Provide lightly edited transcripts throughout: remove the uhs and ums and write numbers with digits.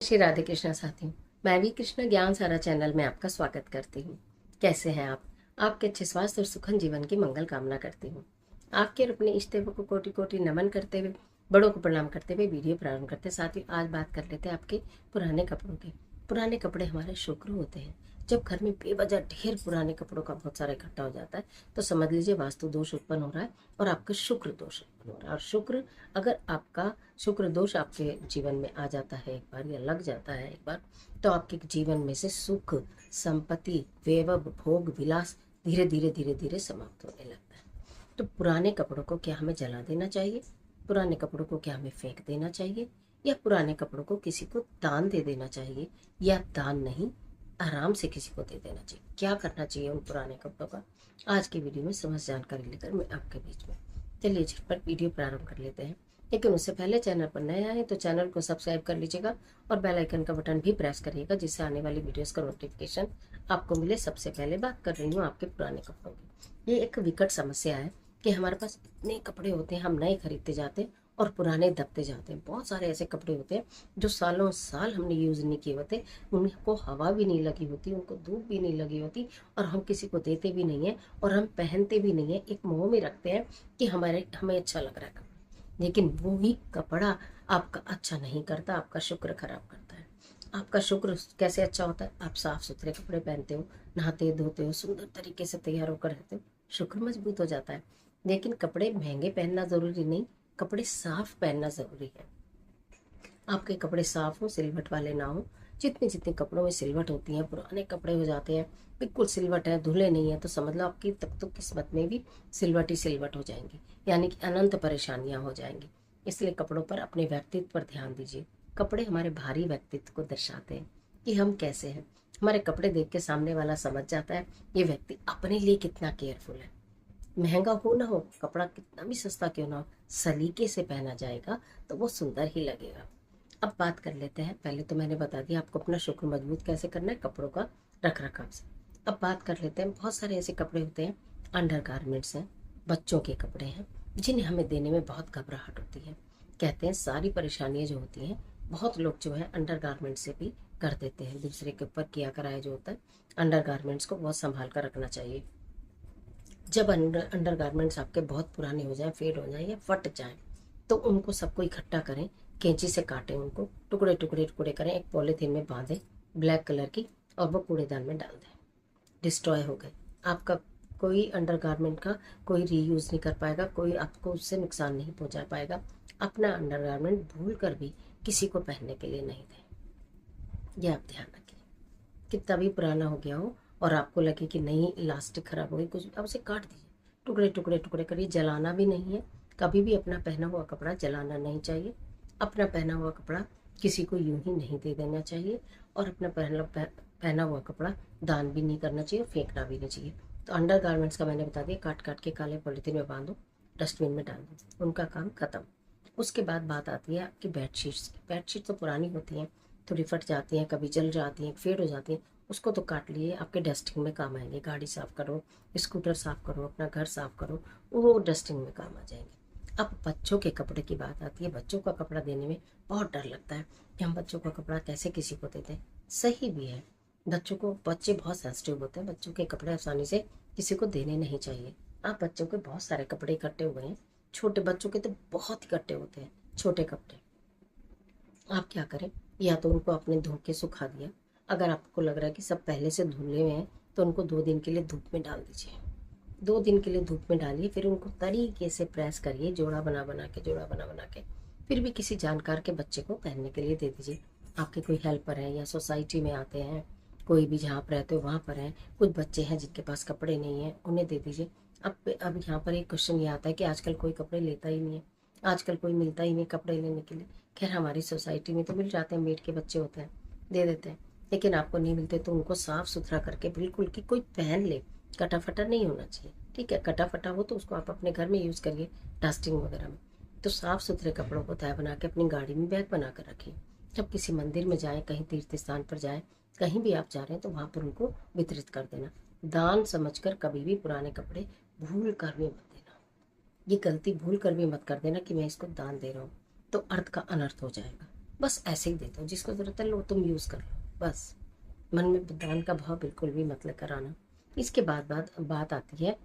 श्री राधे कृष्णा साथियों, मैं भी कृष्ण ज्ञान सारा चैनल में आपका स्वागत करती हूँ। कैसे हैं आप? आपके अच्छे स्वास्थ्य और सुखद जीवन की मंगल कामना करती हूँ। आपके और अपने इष्ट देवों को कोटि कोटि नमन करते हुए, बड़ों को प्रणाम करते हुए वीडियो प्रारंभ करते। साथ ही आज बात कर लेते हैं आपके पुराने कपड़ों की। पुराने कपड़े हमारे शुक्र होते हैं। जब घर में बेवजह ढेर पुराने कपड़ों का बहुत सारा इकट्ठा हो जाता है तो समझ लीजिए वास्तु दोष उत्पन्न हो रहा है और आपका शुक्र दोष उत्पन्न हो रहा है। और शुक्र, अगर आपका शुक्र दोष आपके जीवन में आ जाता है एक बार या लग जाता है एक बार, तो आपके जीवन में से सुख, संपत्ति, वैभव, भोग, विलास धीरे धीरे धीरे धीरे समाप्त होने लगता है। तो पुराने कपड़ों को क्या हमें जला देना चाहिए? पुराने कपड़ों को क्या हमें फेंक देना चाहिए? या पुराने कपड़ों को किसी को दान दे देना चाहिए? या दान नहीं, आराम से किसी को दे देना चाहिए? क्या करना चाहिए उन पुराने कपड़ों का? आज की वीडियो में समझ जानकारी लेकर मैं आपके बीच में। चलिए झटपट वीडियो प्रारंभ कर लेते हैं। लेकिन उससे पहले चैनल पर नए आए तो चैनल को सब्सक्राइब कर लीजिएगा और बेल आइकन का बटन भी प्रेस करिएगा, जिससे आने वाली वीडियोस का नोटिफिकेशन आपको मिले। सबसे पहले बात कर रही हूँ आपके पुराने कपड़ों की। ये एक विकट समस्या है कि हमारे पास इतने कपड़े होते हैं, हम नए खरीदते जाते हैं और पुराने दबते जाते हैं। बहुत सारे ऐसे कपड़े होते हैं जो सालों साल हमने यूज़ नहीं किए होते, उनको हवा भी नहीं लगी होती, उनको धूप भी नहीं लगी होती, और हम किसी को देते भी नहीं है और हम पहनते भी नहीं है। एक मोह में रखते हैं कि हमें अच्छा लग रहा है, लेकिन वो ही कपड़ा आपका अच्छा नहीं करता, आपका शुक्र खराब करता है। आपका शुक्र कैसे अच्छा होता है? आप साफ सुथरे कपड़े पहनते हो, नहाते धोते हो, सुंदर तरीके से तैयार होकर रहते हो, शुक्र मजबूत हो जाता है। लेकिन कपड़े महंगे पहनना जरूरी नहीं, कपड़े साफ पहनना जरूरी है। आपके कपड़े साफ हो, सिलवट वाले ना हो। जितने जितने कपड़ों में सिलवट होती है, पुराने कपड़े हो जाते हैं, बिल्कुल सिलवट है, धुले नहीं है, तो समझ लो आपकी तब तो किस्मत में भी सिलवट ही सिलवट हो जाएंगी, यानी कि अनंत परेशानियां हो जाएंगी। इसलिए कपड़ों पर, अपने व्यक्तित्व पर ध्यान दीजिए। कपड़े हमारे भारी व्यक्तित्व को दर्शाते हैं कि हम कैसे हैं। हमारे कपड़े देख के सामने वाला समझ जाता है ये व्यक्ति अपने लिए कितना केयरफुल है। महंगा हो ना हो, कपड़ा कितना भी सस्ता क्यों ना हो, सलीके से पहना जाएगा तो वो सुंदर ही लगेगा। अब बात कर लेते हैं, पहले तो मैंने बता दिया आपको अपना शुक्र मजबूत कैसे करना है कपड़ों का रख रखाव से। अब बात कर लेते हैं, बहुत सारे ऐसे कपड़े होते हैं, अंडर गारमेंट्स हैं, बच्चों के कपड़े हैं, जिन्हें हमें देने में बहुत घबराहट होती है। कहते हैं सारी परेशानियां जो होती हैं, बहुत लोग जो है अंडर गारमेंट से भी कर देते हैं, दूसरे के ऊपर किया कराया जो होता है। अंडर गारमेंट्स को बहुत संभाल कर रखना चाहिए। जब अंडर गारमेंट्स आपके बहुत पुराने हो जाएं, फेड हो जाएं या फट जाएं, तो उनको सबको इकट्ठा करें, कैंची से काटें, उनको टुकड़े टुकड़े टुकड़े करें, एक पॉलीथीन में बांधें ब्लैक कलर की, और वो कूड़ेदान में डाल दें। डिस्ट्रॉय हो गए आपका। कोई अंडर गारमेंट का कोई रीयूज़ नहीं कर पाएगा, कोई आपको उससे नुकसान नहीं पहुंचा पाएगा। अपना अंडर गारमेंट भूल कर भी किसी को पहनने के लिए नहीं दें, यह आप ध्यान रखिए। कितना भी पुराना हो गया हो और आपको लगे कि नहीं इलास्टिक खराब हो गई कुछ, अब उसे काट दीजिए, टुकड़े टुकड़े टुकड़े करिए। जलाना भी नहीं है, कभी भी अपना पहना हुआ कपड़ा जलाना नहीं चाहिए। अपना पहना हुआ कपड़ा किसी को यूं ही नहीं दे देना चाहिए, और अपना पहना हुआ कपड़ा दान भी नहीं करना चाहिए, फेंकना भी नहीं चाहिए। तो अंडर गारमेंट्स का मैंने बता दिया, काट काट के काले पॉलीथीन में बांधो, डस्टबिन में डाल दो, उनका काम खत्म। उसके बाद बात आती है आपकी बेडशीट्स की। बेडशीट तो पुरानी होती हैं, थोड़ी फट जाती हैं, कभी जल जाती हैं, फेड हो जाती हैं, उसको तो काट लिए, आपके डस्टिंग में काम आएंगे। गाड़ी साफ करो, स्कूटर साफ करो, अपना घर साफ करो, वो डस्टिंग में काम आ जाएंगे। अब बच्चों के कपड़े की बात आती है। बच्चों का कपड़ा देने में बहुत डर लगता है कि हम बच्चों का कपड़ा कैसे किसी को देते हैं। सही भी है, बच्चे बहुत सेंसिटिव होते हैं, बच्चों के कपड़े आसानी से किसी को देने नहीं चाहिए। आप बच्चों के बहुत सारे कपड़े इकट्ठे हुए हैं, छोटे बच्चों के तो बहुत इकट्ठे होते हैं छोटे कपड़े। आप क्या करें, या तो उनको आपने धो के सुखा दिया, अगर आपको लग रहा है कि सब पहले से धुले हुए हैं तो उनको 2 दिन के लिए धूप में डाल दीजिए। 2 दिन के लिए धूप में डालिए, फिर उनको तरीके से प्रेस करिए, जोड़ा बना बना के, जोड़ा बना बना के, फिर भी किसी जानकार के बच्चे को पहनने के लिए दे दीजिए। आपके कोई हेल्पर है या सोसाइटी में आते हैं, कोई भी जहाँ आप रहते हो वहाँ पर हैं, कुछ बच्चे हैं जिनके पास कपड़े नहीं हैं, उन्हें दे दीजिए। अब यहाँ पर एक क्वेश्चन ये आता है कि आजकल कोई कपड़े लेता ही नहीं है, आजकल कोई मिलता ही नहीं कपड़े लेने के लिए। खैर हमारी सोसाइटी में तो मिल जाते हैं, मेड के बच्चे होते हैं, दे देते हैं। लेकिन आपको नहीं मिलते तो उनको साफ सुथरा करके बिल्कुल कि कोई पहन ले, कटा फटा नहीं होना चाहिए। ठीक है, कटा फटा हो तो उसको आप अपने घर में यूज़ करिए, डस्टिंग वगैरह में। तो साफ सुथरे कपड़ों को तय बना के अपनी गाड़ी में बैग बना कर रखिए। जब किसी मंदिर में जाएं, कहीं तीर्थ स्थान पर जाएं, कहीं भी आप जा रहे हैं तो वहाँ पर उनको वितरित कर देना। दान समझकर कभी भी पुराने कपड़े भूल कर भी मत देना। ये गलती भूल कर भी मत कर देना कि मैं इसको दान दे रहा हूँ, तो अर्थ का अनर्थ हो जाएगा। बस ऐसे ही दे दो, जिसको ज़रूरत है लो तुम यूज़ कर लो, बस। मन में दान का भाव बिल्कुल भी मत लेकर आना। इसके बाद बात आती है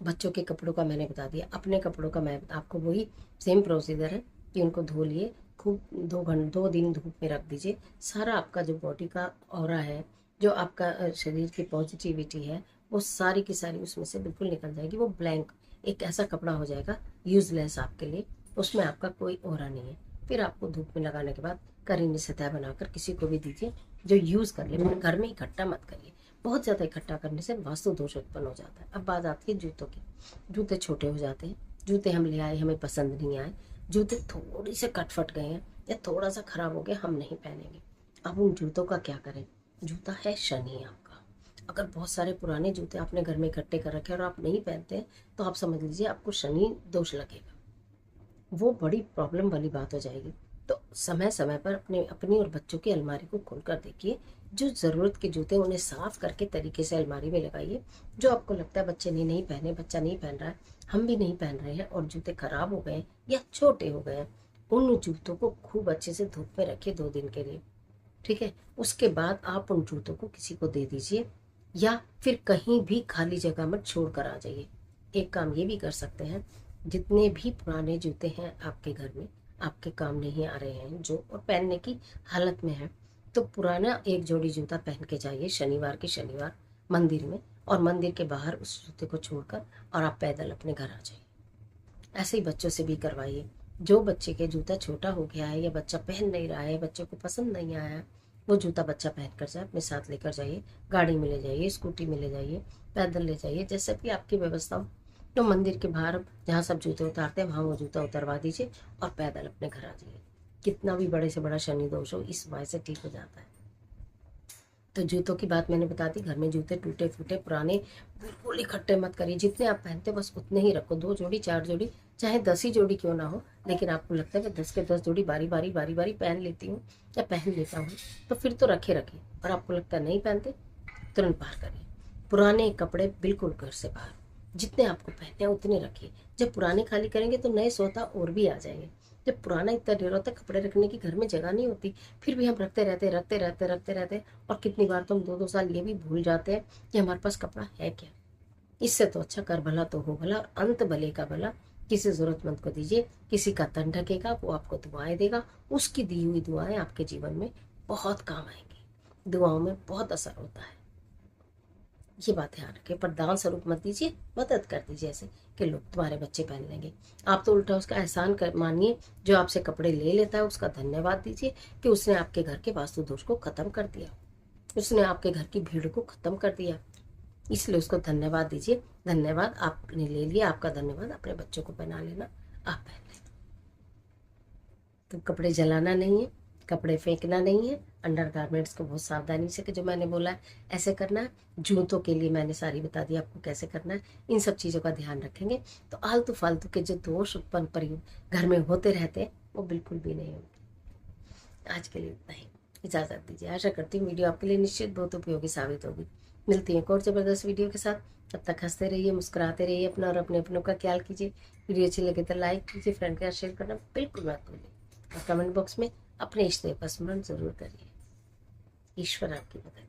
बच्चों के कपड़ों का। मैंने बता दिया, अपने कपड़ों का मैं आपको वही सेम प्रोसीजर है कि उनको धो लिए, खूब 2 दिन धूप में रख दीजिए। सारा आपका जो बॉडी का ऑरा है, जो आपका शरीर की पॉजिटिविटी है, वो सारी की सारी उसमें से बिल्कुल निकल जाएगी। वो ब्लैंक एक ऐसा कपड़ा हो जाएगा यूजलेस आपके लिए, उसमें आपका कोई ऑरा नहीं है। फिर आपको धूप में लगाने के बाद करीनी सतह बनाकर किसी को भी दीजिए जो यूज़ कर ले। घर में इकट्ठा मत करिए, बहुत ज़्यादा इकट्ठा करने से वास्तु दोष उत्पन्न हो जाता है। अब बात आती है जूतों की। जूते छोटे हो जाते हैं, जूते हम ले आए, हमें पसंद नहीं आए, जूते थोड़ी से कटफट गए हैं या थोड़ा सा खराब हो गया, हम नहीं पहनेंगे। अब उन जूतों का क्या करें? जूता है शनि आपका। अगर बहुत सारे पुराने जूते आपने घर में इकट्ठे कर रखे और आप नहीं पहनते तो आप समझ लीजिए आपको शनि दोष लगेगा, वो बड़ी प्रॉब्लम वाली बात हो जाएगी। तो समय समय पर अपनी और बच्चों की अलमारी को खोलकर देखिए, जो ज़रूरत के जूते उन्हें साफ करके तरीके से अलमारी में लगाइए। जो आपको लगता है बच्चे ने नहीं पहने, बच्चा नहीं पहन रहा है, हम भी नहीं पहन रहे हैं और जूते खराब हो गए या छोटे हो गए, उन जूतों को खूब अच्छे से धूप में रखिए 2 दिन के लिए, ठीक है। उसके बाद आप उन जूतों को किसी को दे दीजिए या फिर कहीं भी खाली जगह मत छोड़ कर आ जाइए। एक काम ये भी कर सकते हैं, जितने भी पुराने जूते हैं आपके घर में, आपके काम नहीं आ रहे हैं जो, और पहनने की हालत में है, तो पुराना एक जोड़ी जूता पहन के जाइए शनिवार के शनिवार मंदिर में, और मंदिर के बाहर उस जूते को छोड़कर और आप पैदल अपने घर आ जाइए। ऐसे ही बच्चों से भी करवाइए। जो बच्चे के जूता छोटा हो गया है या बच्चा पहन नहीं रहा है, बच्चे को पसंद नहीं आया है, वो जूता बच्चा पहन कर जाए, अपने साथ लेकर जाइए, गाड़ी में ले जाइए, स्कूटी में ले जाइए, पैदल ले जाइए, जैसे भी आपकी व्यवस्था हो। तो मंदिर के बाहर जहाँ सब जूते उतारते हैं वहाँ वो जूता उतरवा दीजिए और पैदल अपने घर आ जाइए। कितना भी बड़े से बड़ा शनि दोष हो, इस वजह से ठीक हो जाता है। तो जूतों की बात मैंने बता दी। घर में जूते टूटे फूटे पुराने बिल्कुल इकट्ठे मत करिए, जितने आप पहनते बस उतने ही रखो, 2 जोड़ी 4 जोड़ी, चाहे 10 ही जोड़ी क्यों ना हो, लेकिन आपको लगता है मैं 10 के 10 जोड़ी बारी बारी पहन लेती हूँ या पहन लेता हूँ, तो फिर तो रखे रखिए। और आपको लगता है नहीं पहनते, तुरंत बाहर करिए। पुराने कपड़े बिल्कुल घर से बाहर, जितने आपको पहनने हैं उतने रखिए। जब पुराने खाली करेंगे तो नए स्वतः और भी आ जाएंगे। जब पुराना इतना ढेर होता है, कपड़े रखने की घर में जगह नहीं होती, फिर भी हम रखते रहते और कितनी बार तो हम 2-2 साल ये भी भूल जाते हैं कि हमारे पास कपड़ा है क्या। इससे तो अच्छा कर भला तो हो भला, और अंत भले का भला किसी जरूरतमंद को दीजिए। किसी का तन ढकेगा, वो आपको दुआएं देगा, उसकी दी हुई दुआएं आपके जीवन में बहुत काम आएंगी। दुआओं में बहुत असर होता है, ये बात ध्यान रखें। पर दान स्वरूप मत दीजिए, मदद कर दीजिए ऐसे कि लोग तुम्हारे बच्चे पहन लेंगे। आप तो उल्टा उसका एहसान कर मानिए, जो आपसे कपड़े ले लेता है उसका धन्यवाद दीजिए कि उसने आपके घर के वास्तु दोष को खत्म कर दिया, उसने आपके घर की भीड़ को खत्म कर दिया, इसलिए उसको धन्यवाद दीजिए। धन्यवाद आपने ले लिया, आपका धन्यवाद अपने बच्चों को पहना लेना, आप पहन लेना। तो कपड़े जलाना नहीं है, कपड़े फेंकना नहीं है, अंडर गारमेंट्स को बहुत सावधानी से, कि जो मैंने बोला है ऐसे करना है। जूतों के लिए मैंने सारी बता दी आपको कैसे करना है। इन सब चीज़ों का ध्यान रखेंगे तो आलतू फालतू के जो दोष उत्पन्न घर में होते रहते हैं वो बिल्कुल भी नहीं होंगे। आज के लिए इतना ही, इजाज़त दीजिए। आशा करती हूँ वीडियो आपके लिए निश्चित बहुत उपयोगी साबित होगी। मिलती है एक और ज़बरदस्त वीडियो के साथ। तब तक हंसते रहिए, मुस्कुराते रहिए, अपना और अपने अपनों का ख्याल कीजिए। वीडियो अच्छी लगे तो लाइक कीजिए, फ्रेंड के साथ शेयर करना बिल्कुल मत भूलिए, और कमेंट बॉक्स में अपने इष्ट देव का स्मरण जरूर करिए। ईश्वर आपकी मदद